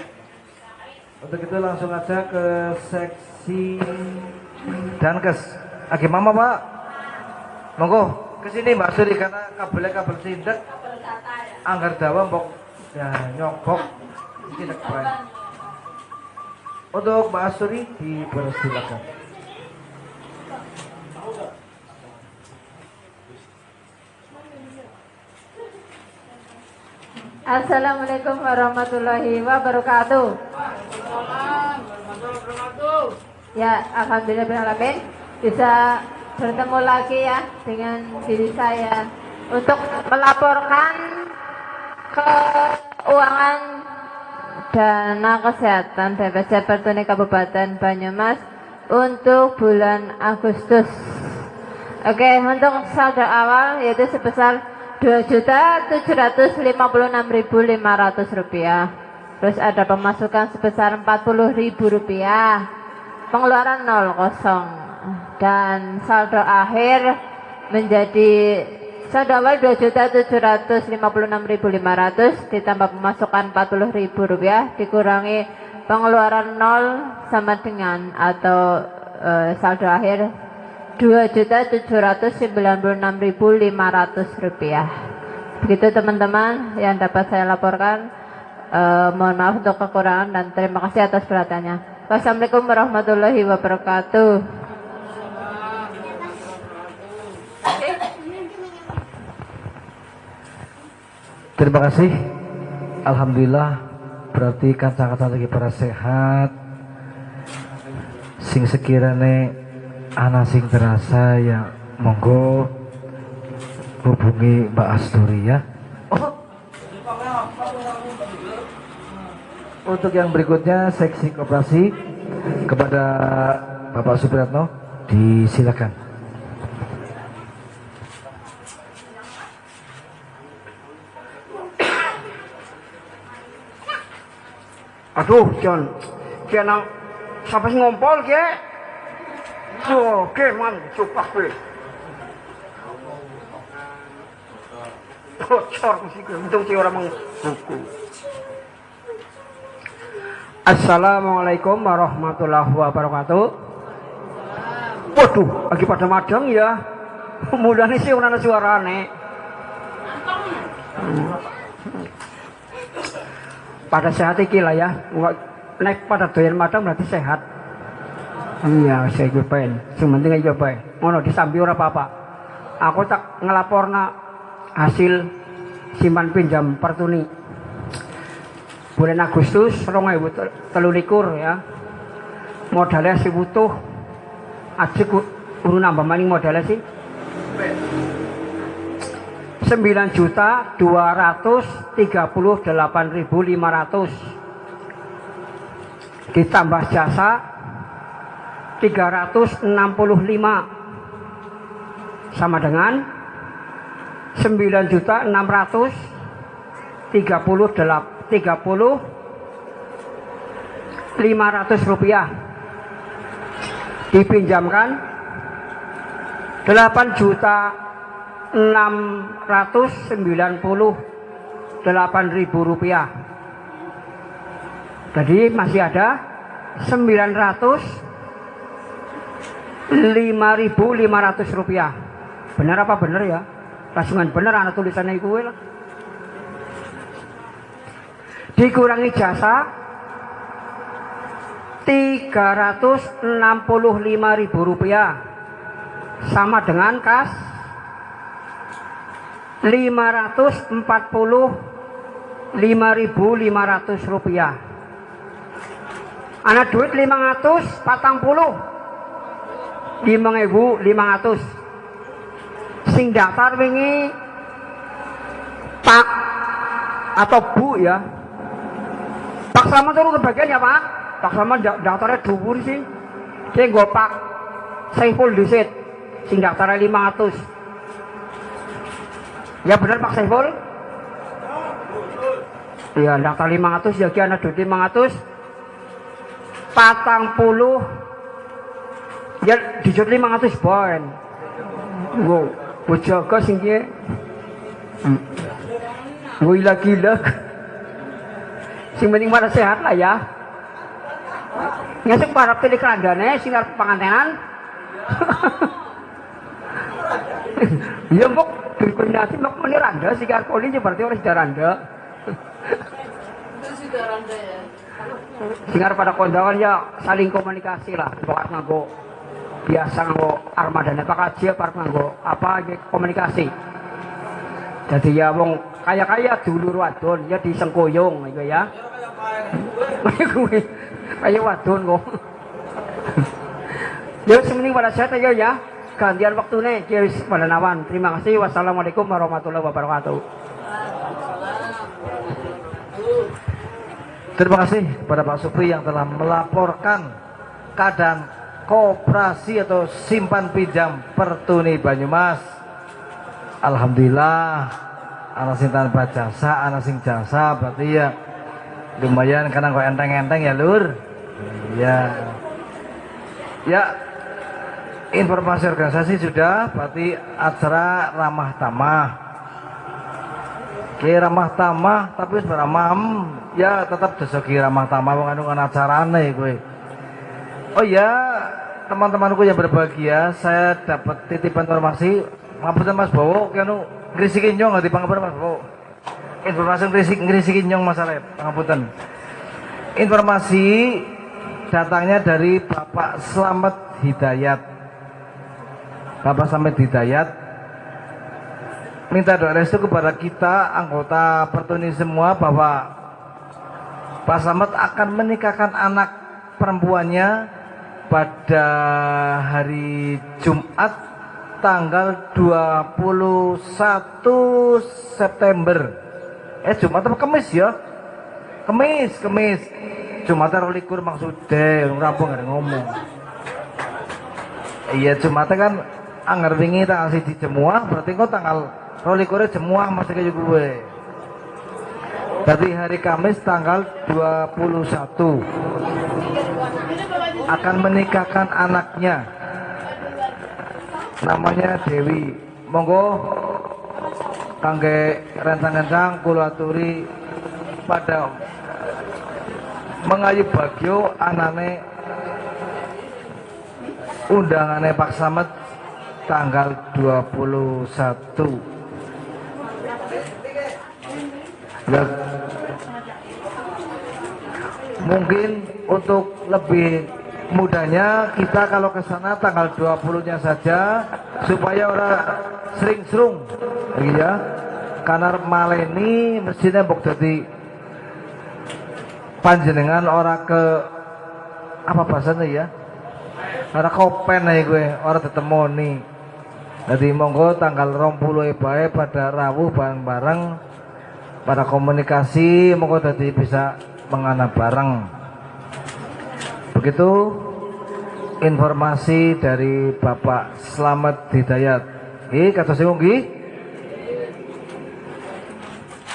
Untuk itu langsung aja ke seksi Dankes. Agi mama Pak. Monggo kesini Mbak Suri karena kabel sindet. Anggar dawa mbok ya nyokok tidak baik. Untuk Mbak Suri dipersilakan. Assalamualaikum warahmatullahi wabarakatuh. Ya, alhamdulillah bisa bertemu lagi ya dengan diri saya untuk melaporkan keuangan dana kesehatan BPJS Partuni Kabupaten Banyumas untuk bulan Agustus. Oke, untuk saldo awal yaitu sebesar Rp2.756.500. Terus ada pemasukan sebesar Rp40.000, pengeluaran 0 dan saldo akhir menjadi saldo awal Rp2.756.500 ditambah pemasukan Rp40.000 dikurangi pengeluaran 0 sama dengan atau saldo akhir Rp2.796.500. Begitu teman-teman yang dapat saya laporkan. Mohon maaf untuk kekurangan dan terima kasih atas perhatiannya. Wassalamualaikum warahmatullahi wabarakatuh. Terima kasih. Alhamdulillah, berarti kancang-kancang lagi para sehat. Sing sekirane ana sing terasa ya monggo hubungi Mbak Asturi ya. Untuk yang berikutnya seksi koperasi kepada Bapak Supratno disilakan. Aduh, John, kena sampai ngompol ke? Oke, man, coba ke. Bocor musik, untung si orang buku. Assalamualaikum warahmatullahi wabarakatuh. Waduh, lagi pada madang ya. Mulane sih ana suarane. Pada sehat iki lah ya. Nek pada doyan madang berarti sehat. Iya, saya gue pengen. Sing penting aja bae. Ngono disambi ora apa-apa. Aku tak ngelaporna hasil simpan pinjam Pertuni. Bulan Agustus 2023 ya. Modalnya sih butuh. Adik urun nambah maning modalnya sih. 9.238.500 ditambah jasa 365 sama dengan 9.630.500 rupiah dipinjamkan 8.698.000 rupiah. Jadi masih ada 905.500 rupiah. Benar apa benar ya? Lasungan benar anak tulisannya itu lah. Dikurangi jasa 365.000 rupiah sama dengan kas 545.500 rupiah. Anak duit 540 sing daftar wingi Pak atau Bu ya. Pak Sama turun ke bagian ya Pak. Pak Sama daftarnya dhuwur sih. Saya nggo Pak Saiful disit sing daftarnya 500. Ya benar Pak Saiful? Iya daftar 500 ya ki anak duit 500 40 ya dijut 500 poin. Wow, jaga sing ki. Gila. Sing penting pada sehat lah ya. Ngasih para pilih kerandane sinar pengantenan. Ya mbok berkoordinasi mbok meniranda sigar poli berarti orang sidaranda. Sidaranda ya. Singar pada kondangan ya saling komunikasi lah. Pokoknya nganggo biasa nganggo armadanya Pak Haji apa nganggo apa komunikasi. Jadi ya wong kaya-kaya dulur wadon ya disengkoyong gitu ya. Kayak wadon kok. Ya sementing pada sehat aja ya. Gantian waktunya Kiai pada nawan. Terima kasih. Wassalamualaikum warahmatullahi wabarakatuh. Terima kasih kepada Pak Supri yang telah melaporkan keadaan koperasi atau simpan pinjam Pertuni Banyumas. Alhamdulillah, anak sing tanpa jasa, anak sing jasa berarti ya Lumayan karena kok enteng-enteng ya lur. Ya. Ya. Informasi organisasi sudah, berarti acara ramah tamah. Oke, ramah tamah tapi ramah ya tetap desoki ramah tamah wong anu acarane kowe. Oh ya, teman-temanku yang berbahagia, saya dapat titipan informasi. Ngapunten Mas Bowo, kanu ngrisiki nyong di pangapunten Mas Bowo. Informasi ngrisiki nyong Mas Arep, pangapunten. Informasi datangnya dari Bapak Slamet Hidayat. Bapak Slamet Hidayat minta doa restu kepada kita anggota Pertuni semua bahwa Pak Slamet akan menikahkan anak perempuannya pada hari Jumat tanggal 21 September. Jumat apa Kamis ya? Kamis. Jumat 22 maksudnya, rampung ada ngomong. Iya Jumat kan anggar wingi tanggal 1 Jemuah, berarti kok tanggal 22 Jemuah masih kayak gue. Berarti hari Kamis tanggal 21 akan menikahkan anaknya. Namanya Dewi. Monggo kangge rencang-rencang kula aturi pada mengayu bagyo anane undangane Pak Slamet tanggal 21. Ya, mungkin untuk lebih mudahnya kita kalau ke sana tanggal 20-nya saja supaya orang sering serung ya. Karena maleni mestinya mbok dadi panjenengan orang ke apa bahasanya ya? Ora kopen ae gue, ora ditemoni. Jadi monggo tanggal 20 bae pada rawuh bareng-bareng pada komunikasi monggo dadi bisa mengana bareng. Begitu informasi dari Bapak Slamet Hidayat. Nggih, kados sing nggih.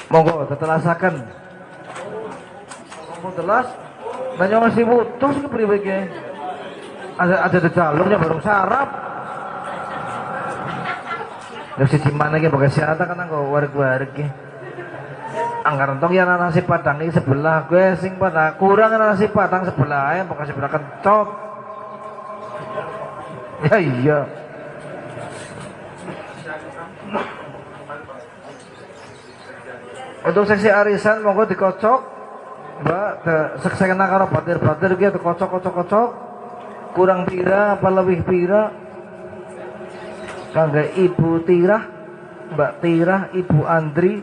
Monggo tetelasaken. Monggo telas. Nanya masih putus ke priwe iki? Ada jalurnya baru sarap. Terus si mana iki pakai siata kan anggo wareg-wareg iki. Anggaran tong ya nasi padang ini sebelah gue sing pada kurang nasi padang sebelah ya pakai sebelah kencot. Ya iya. Untuk seksi arisan monggo dikocok, Mbak. Seksena karo batir-batir gitu kocok. Kurang pira apa lebih pira? Kangge Ibu Tirah, Mbak Tirah, Ibu Andri.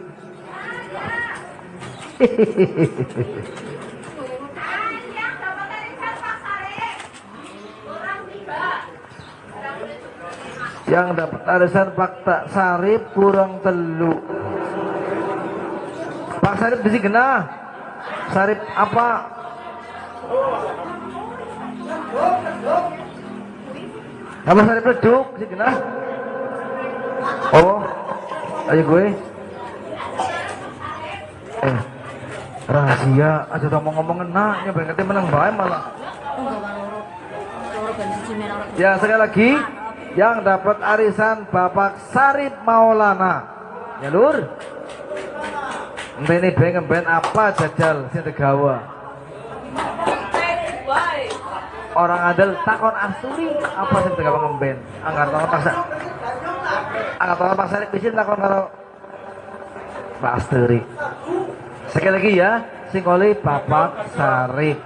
Yang dapat arisan Pak Sarip kurang telu. Pak Sarip di sini Sarip apa? Apa Sarip leduk di sini Oh, ayo gue. Rahasia aja udah mau ngomong enak nyoba ngerti menang bae malah. Ya sekali lagi yang dapat arisan Bapak Sarip Maulana. Ya lur. Ini ngemben apa jajal sing tegawa. Orang adil takon asturi apa sing tegawa ngemben. Anggar takon paksa. Anggar takon Pak Sarip bisin takon karo Pak Asturi. Sekali lagi ya, singkoli Bapak Sarip.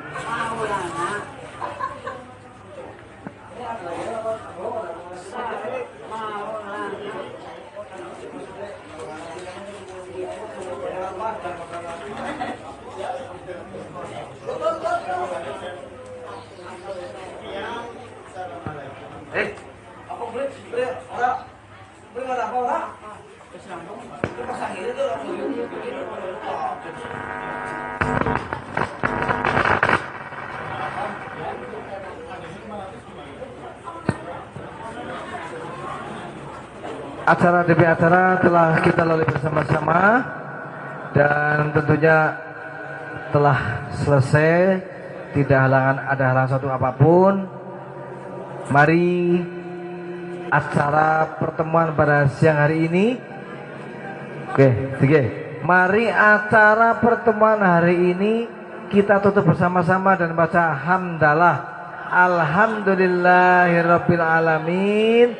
Acara demi acara telah kita lalui bersama-sama dan tentunya telah selesai, tidak ada halangan satu apapun. Mari acara pertemuan pada siang hari ini. Mari acara pertemuan hari ini kita tutup bersama-sama dan baca hamdalah. Alhamdulillahirabbil alamin.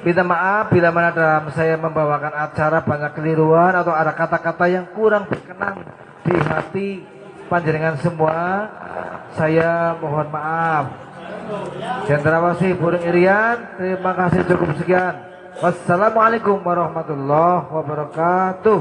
Minta maaf bila mana dalam saya membawakan acara banyak keliruan atau ada kata-kata yang kurang berkenan di hati panjenengan semua. Saya mohon maaf. Cendrawasih Burung Irian, terima kasih, cukup sekian. Wassalamualaikum warahmatullahi wabarakatuh.